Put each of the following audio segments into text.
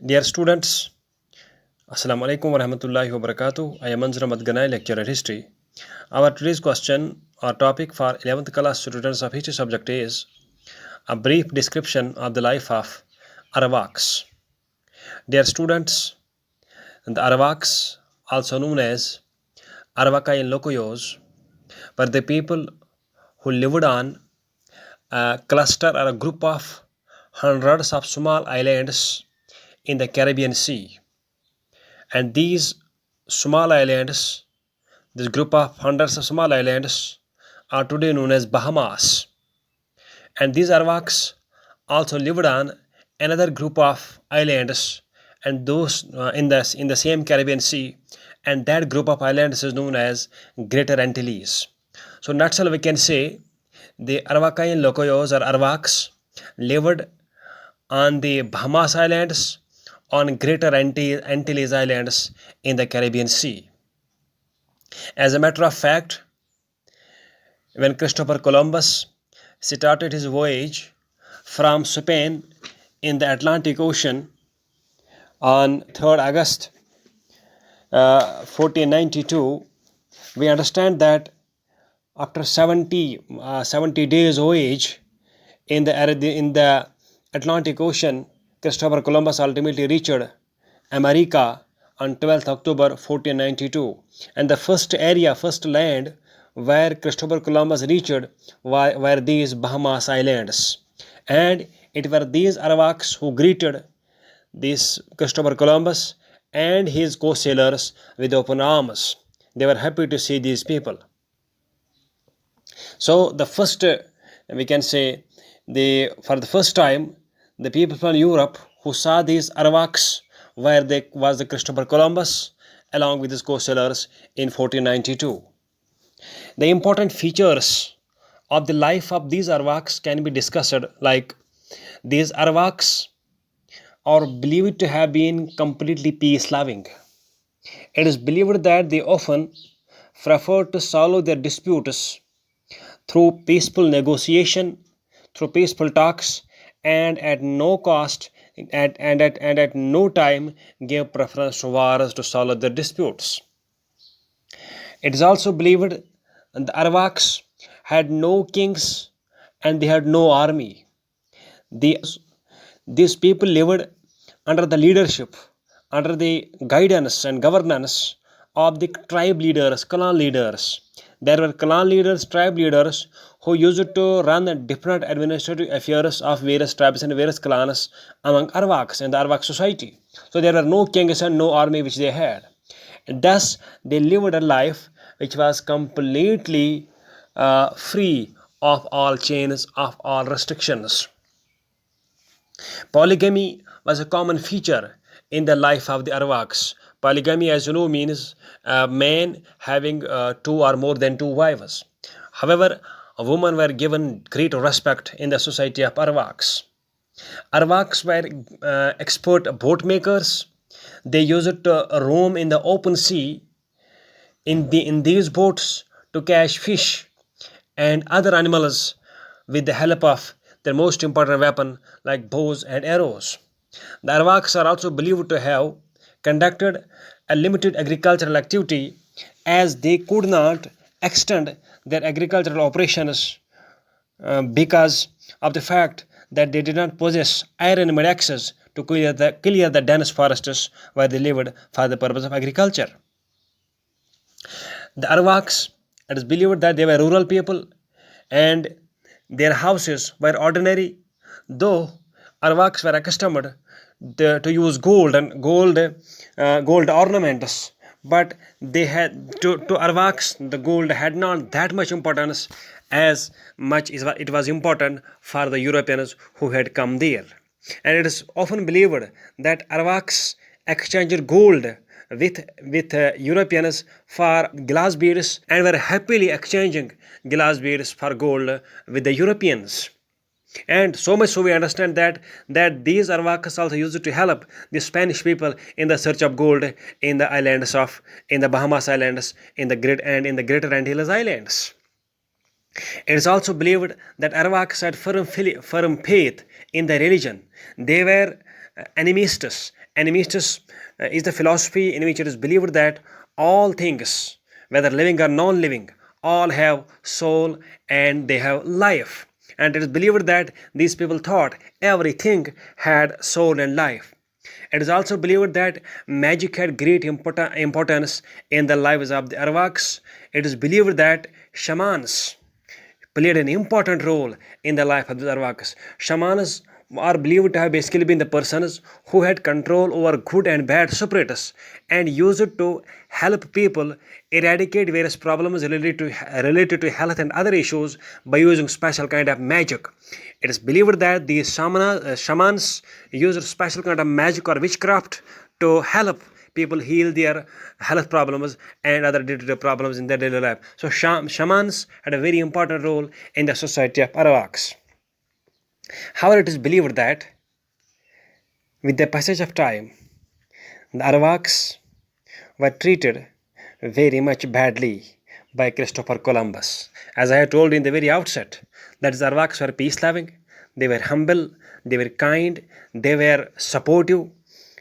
Dear students, Assalamu alaikum wa rahmatullahi wa barakatuh. I am Manzur Ahmad Ganai, lecturer history. Our today's question or topic for 11th class students of history subject is a brief description of the life of Arawaks. Dear students, the Arawaks, also known as Aravakai Lokoyos, were the people who lived on a cluster or a group of hundreds of small islands in the Caribbean Sea. And these small islands, this group of hundreds of small islands, are today known as Bahamas. And these Arawaks also lived on another group of islands, and those in the same Caribbean Sea, and that group of islands is known as Greater Antilles. So nutshell we can say the Aravakan Lokoyos or Arawaks lived on the Bahamas Islands, on Greater Antilles Islands in the Caribbean Sea. As a matter of fact, when Christopher Columbus started his voyage from Spain in the Atlantic Ocean on 3rd August 1492, we understand that after 70 days voyage in the Atlantic Ocean, Christopher Columbus ultimately reached America on 12th October 1492, and the first land where Christopher Columbus reached were these Bahamas Islands, and it were these Arawaks who greeted this Christopher Columbus and his co-sailors with open arms. They were happy to see these people. So the first, we can say, for the first time, the people from Europe who saw these Arawaks was the Christopher Columbus along with his co-sailors in 1492. The important features of the life of these Arawaks can be discussed, like these Arawaks are believed to have been completely peace-loving. It is believed that they often preferred to solve their disputes through peaceful negotiation, through peaceful talks, and at no cost and at no time gave preference to wars to solve their disputes. It is also believed that the Arawaks had no kings and they had no army. These people lived under the leadership, under the guidance and governance of the tribe leaders, clan leaders. There were clan leaders, tribe leaders who used to run the different administrative affairs of various tribes and various clans among Arawaks and the Arawak society. So there were no kings and no army which they had. Thus, they lived a life which was completely free of all chains, of all restrictions. Polygamy was a common feature in the life of the Arawaks. Polygamy, as you know, means a man having two or more than two wives. However, women were given great respect in the society of Arawaks. Arawaks were expert boat makers. They used to roam in the open sea in these boats to catch fish and other animals with the help of their most important weapon like bows and arrows. The Arawaks are also believed to have conducted a limited agricultural activity as they could not extend their agricultural operations because of the fact that they did not possess iron-made axes to clear the dense forests where they lived for the purpose of agriculture. The Arawaks, it is believed that they were rural people and their houses were ordinary, though Arawaks were accustomed to use gold and gold ornaments, but they had to Arawaks the gold had not that much importance as much as it was important for the Europeans who had come there. And it is often believed that Arawaks exchanged gold with Europeans for glass beads and were happily exchanging glass beads for gold with the Europeans. And so much so we understand that these Arawaks also used to help the Spanish people in the search of gold in the Bahamas Islands, in the Greater Antilles Islands. It is also believed that Arawaks had firm faith in the religion. They were animists Animistus is the philosophy in which it is believed that all things, whether living or non-living, all have soul and they have life. And it is believed that these people thought everything had soul and life. It is also believed that magic had great importance in the lives of the Arawaks. It is believed that shamans played an important role in the life of the Arawaks. Shamans are believed to have basically been the persons who had control over good and bad spirits and used it to help people eradicate various problems related to health and other issues by using special kind of magic. It is believed that these shamans used special kind of magic or witchcraft to help people heal their health problems and other day-to-day problems in their daily life. So shamans had a very important role in the society of Arawaks. However, it is believed that with the passage of time, the Arawaks were treated very much badly by Christopher Columbus. As I had told in the very outset, that the Arawaks were peace-loving, they were humble, they were kind, they were supportive,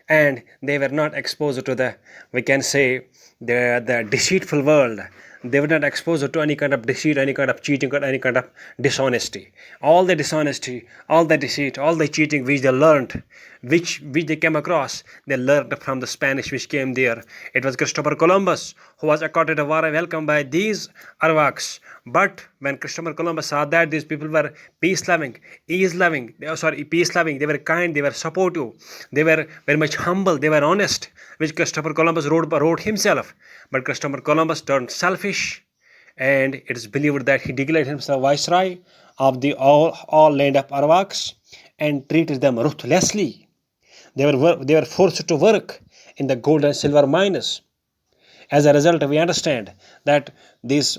and they were not exposed to the, we can say, the deceitful world. They were not exposed to any kind of deceit, any kind of cheating, or any kind of dishonesty. All the dishonesty, all the deceit, all the cheating which they learned, which they came across, they learned from the Spanish which came there. It was Christopher Columbus who was accorded a warm welcome by these Arawaks. But when Christopher Columbus saw that these people were peace-loving, peace-loving, they were kind, they were supportive, they were very much humble, they were honest, which Christopher Columbus wrote himself. But Christopher Columbus turned selfish, and it is believed that he declared himself viceroy of the all land of Arawaks and treated them ruthlessly. They were forced to work in the gold and silver mines. As a result, we understand that this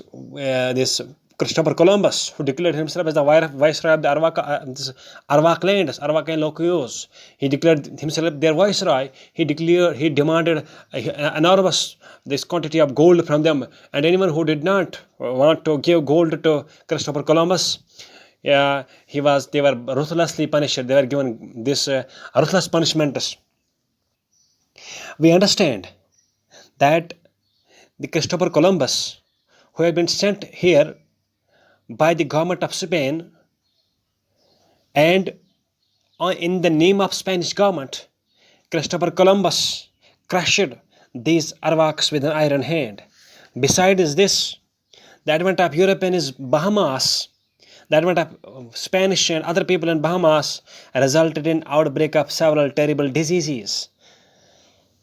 Christopher Columbus, who declared himself as the viceroy of the Arawak lands, Arawakan Locuyos, he declared himself their viceroy. He demanded enormous this quantity of gold from them, and anyone who did not want to give gold to Christopher Columbus, they were ruthlessly punished. They were given this ruthless punishments. We understand that the Christopher Columbus, who had been sent here by the government of Spain, and in the name of Spanish government, Christopher Columbus crushed these Arawaks with an iron hand. Besides this, the advent of Europeans in Bahamas, the advent of Spanish and other people in Bahamas resulted in outbreak of several terrible diseases.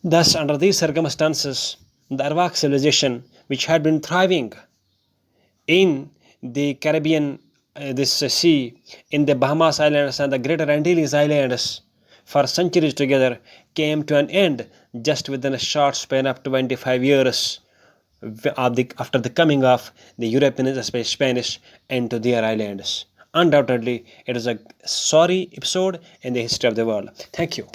Thus, under these circumstances, the Arawak civilization, which had been thriving in the Caribbean, this sea, in the Bahamas Islands and the Greater Antilles Islands for centuries together, came to an end just within a short span of 25 years after the coming of the Europeans, especially Spanish, into their islands. Undoubtedly, it is a sorry episode in the history of the world. Thank you.